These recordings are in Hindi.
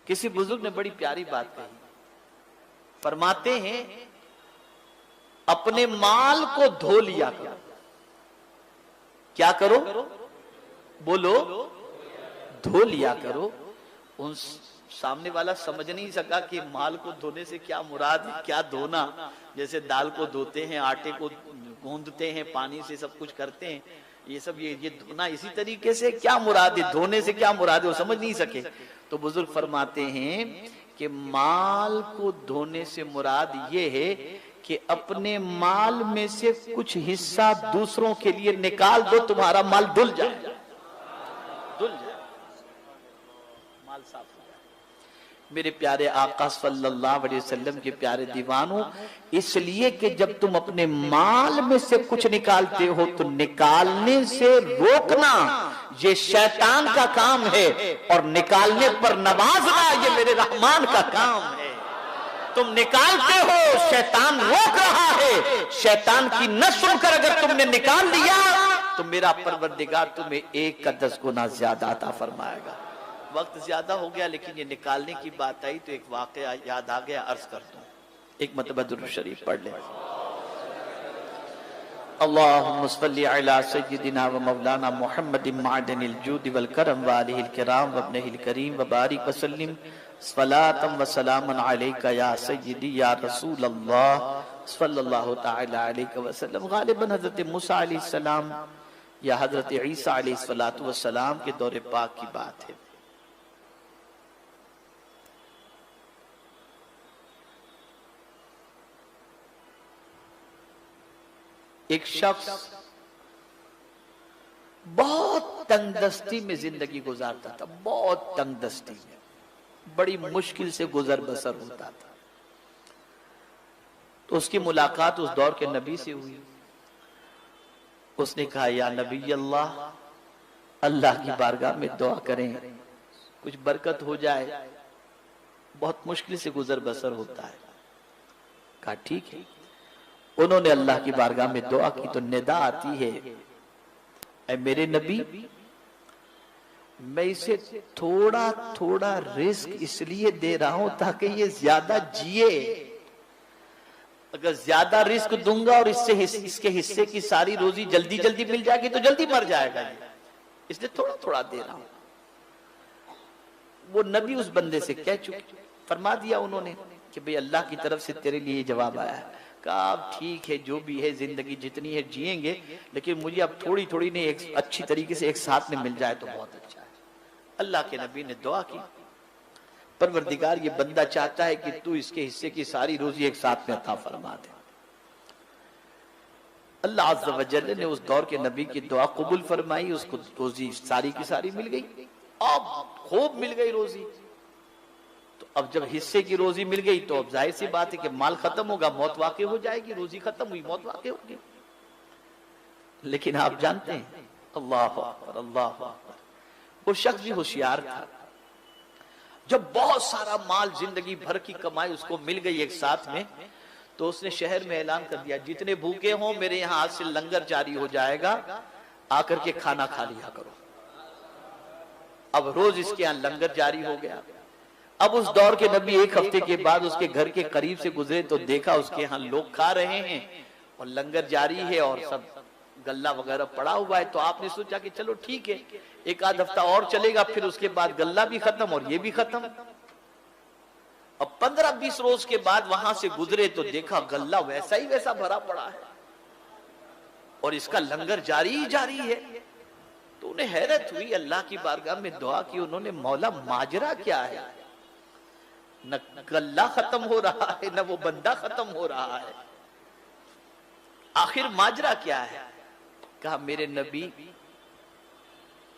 किसी बुजुर्ग ने बड़ी प्यारी बात कही, फरमाते हैं अपने माल को धो लिया करो। क्या करो? बोलो, धो लिया करो। उन सामने वाला समझ नहीं सका कि माल को धोने से क्या मुराद है, क्या धोना। जैसे दाल को धोते हैं, आटे को गूंदते हैं, पानी से सब कुछ करते हैं, ये सब ये धोना इसी तरीके से क्या मुराद है, धोने से क्या मुराद है, वो समझ नहीं सके। तो बुजुर्ग फरमाते हैं कि माल को धोने से मुराद ये है कि अपने माल में से कुछ हिस्सा दूसरों के लिए निकाल दो, तुम्हारा माल धुल जाए, धुल जाए, माल साफ हो जाए। मेरे प्यारे आका सल्लल्लाहु अलैहि वसल्लम के प्यारे दीवानों, इसलिए कि जब तुम अपने माल में से कुछ निकालते हो तो निकालने से रोकना ये शैतान का काम है, और निकालने पर नवाजना ये मेरे रहमान का काम है। तुम निकालते हो, शैतान रोक रहा है। शैतान की न सुनकर अगर तुमने निकाल लिया तो मेरा परवरदिगार तुम्हें 1 का 10 गुना ज्यादा अता फरमाएगा। वक्त ज्यादा हो गया, लेकिन ये निकालने की बात आई तो एक वाकया याद आ गया, अर्ज कर दूं। एक मरतबा दुरूद शरीफ पढ़ ले। अल्लाहुम्मा सल्लि अला सय्यिदिना व मौलाना मुहम्मदिन मादनिल जूद वल करम व आलिहिल किराम व इब्निहिल करीम व बारिक व सल्लिम सलातम व सलामन अलैका या सय्यिदी या रसूल अल्लाह सल्लल्लाहु तआला अलैहि वसल्लम। गालिबन हजरत मूसा अलैहि सलाम या हजरत ईसा अलैहि सलातु व सलाम के दौरे पाक की बात है। एक शख्स बहुत तंगदस्ती में जिंदगी गुजारता था, बहुत तंगदस्ती में, बड़ी मुश्किल से गुजर बसर होता था। तो उसकी मुलाकात उस दौर के नबी से हुई। उसने कहा, या नबी अल्लाह, अल्लाह की बारगाह में दुआ करें, कुछ बरकत हो जाए, बहुत मुश्किल से गुजर बसर होता है। कहा ठीक है। उन्होंने अल्लाह की बारगाह में दुआ की तो निदा आती है, ऐ मेरे नबी, मैं इसे थोड़ा थोड़ा रिस्क इसलिए दे रहा हूं ताकि ये ज्यादा जिए। अगर ज्यादा रिस्क दूंगा और इसके हिस्से की सारी रोजी जल्दी जल्दी मिल जाएगी तो जल्दी मर जाएगा ये, इसलिए थोड़ा थोड़ा दे रहा हूं। वो नबी उस बंदे से कह चुके, फरमा दिया उन्होंने कि भाई अल्लाह की तरफ से तेरे लिए जवाब आया है। कहा ठीक है, जो भी है, जिंदगी जितनी है जिएंगे, लेकिन मुझे अब थोड़ी थोड़ी नहीं, एक अच्छी तरीके से एक साथ में मिल जाए तो बहुत अच्छा है। अल्लाह के नबी ने दुआ की, परवरदिगार ये बंदा चाहता है कि तू इसके हिस्से की सारी रोजी एक साथ में अता फरमा दे। अल्लाह अज़्ज़ व जल्ल ने उस दौर के नबी की दुआ कबूल फरमाई, उसको रोजी सारी की सारी मिल गई, अब खूब मिल गई रोजी। तो अब जब हिस्से की रोजी मिल गई तो अब जाहिर सी बात है कि माल खत्म होगा, मौत वाक़ई हो जाएगी, रोजी खत्म हुई, मौत वाक़ई होगी। लेकिन आप जानते हैं, अल्लाह अकबर, अल्लाह अकबर, वो शख्स भी होशियार था। जब बहुत सारा माल जिंदगी भर की कमाई उसको मिल गई एक साथ में, तो उसने शहर में ऐलान कर दिया, जितने भूखे हों मेरे यहाँ आज से लंगर जारी हो जाएगा, आकर के खाना खा लिया करो। अब रोज इसके यहाँ लंगर जारी हो गया। अब उस दौर के नबी एक हफ्ते के बाद उसके घर के करीब से गुजरे तो देखा उसके यहाँ लोग खा रहे हैं और लंगर जारी है और सब गल्ला वगैरह पड़ा हुआ है। तो आपने सोचा कि चलो ठीक है, एक आध हफ्ता और चलेगा, फिर उसके बाद गल्ला भी खत्म और ये भी खत्म। अब 15-20 रोज के बाद वहां से गुजरे तो देखा गल्ला वैसा ही वैसा भरा पड़ा है और इसका लंगर जारी ही जारी है। तो उन्हें हैरत हुई, अल्लाह की बारगाह में दुआ की उन्होंने, मौला माजरा क्या है, न गल्ला खत्म हो रहा है न वो बंदा खत्म हो रहा है, आखिर माजरा क्या है। कहा मेरे नबी,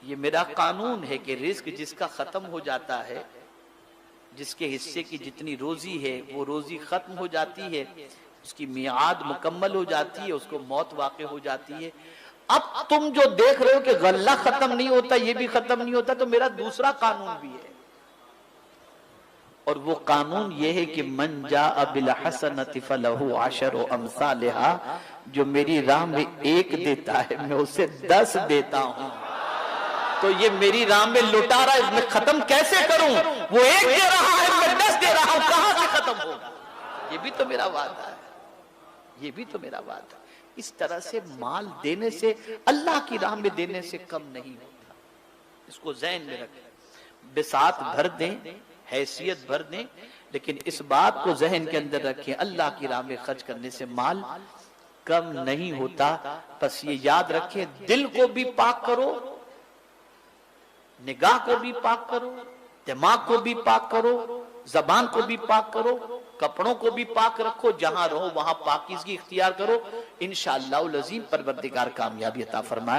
ये मेरा कानून है कि रिस्क जिसका खत्म हो जाता है, जिसके हिस्से की जितनी रोजी है वो रोजी खत्म हो जाती है, उसकी मियाद मुकम्मल हो जाती है, उसको मौत वाक़ई हो जाती है। अब तुम जो देख रहे हो कि गल्ला खत्म नहीं होता, ये भी खत्म नहीं होता, तो मेरा दूसरा कानून भी है, और वो कानून ये है कि मन जाअ बिल हसनति फलहु अशरु अमसालिहा, जो मेरी राह में 1 देता है मैं उसे 10 देता हूं। तो ये मेरी राह में लुटा रहा है, इसमें खत्म कैसे करूं? वो एक दे रहा है, मैं 10 दे रहा हूं, कहां से खत्म होगा? ये भी तो मेरा वादा है, ये भी तो मेरा वादा है। इस तरह से माल देने से, अल्लाह की राह में देने से कम नहीं होता। इसको ज़हन में रखें। बिसात भर दें, हैसियत भर दें, लेकिन इस बात को ज़हन के अंदर रखें, अल्लाह की राह में खर्च करने से माल कम नहीं होता। बस ये याद रखें, दिल को भी पाक करो, निगाह को भी पाक करो, दिमाग को भी पाक करो, जबान को भी पाक करो, कपड़ों को भी पाक रखो, जहां रहो वहां पाकीज़गी इख्तियार करो। इंशाअल्लाह अज़ीम परवरदिगार कामयाबी अता फरमाए।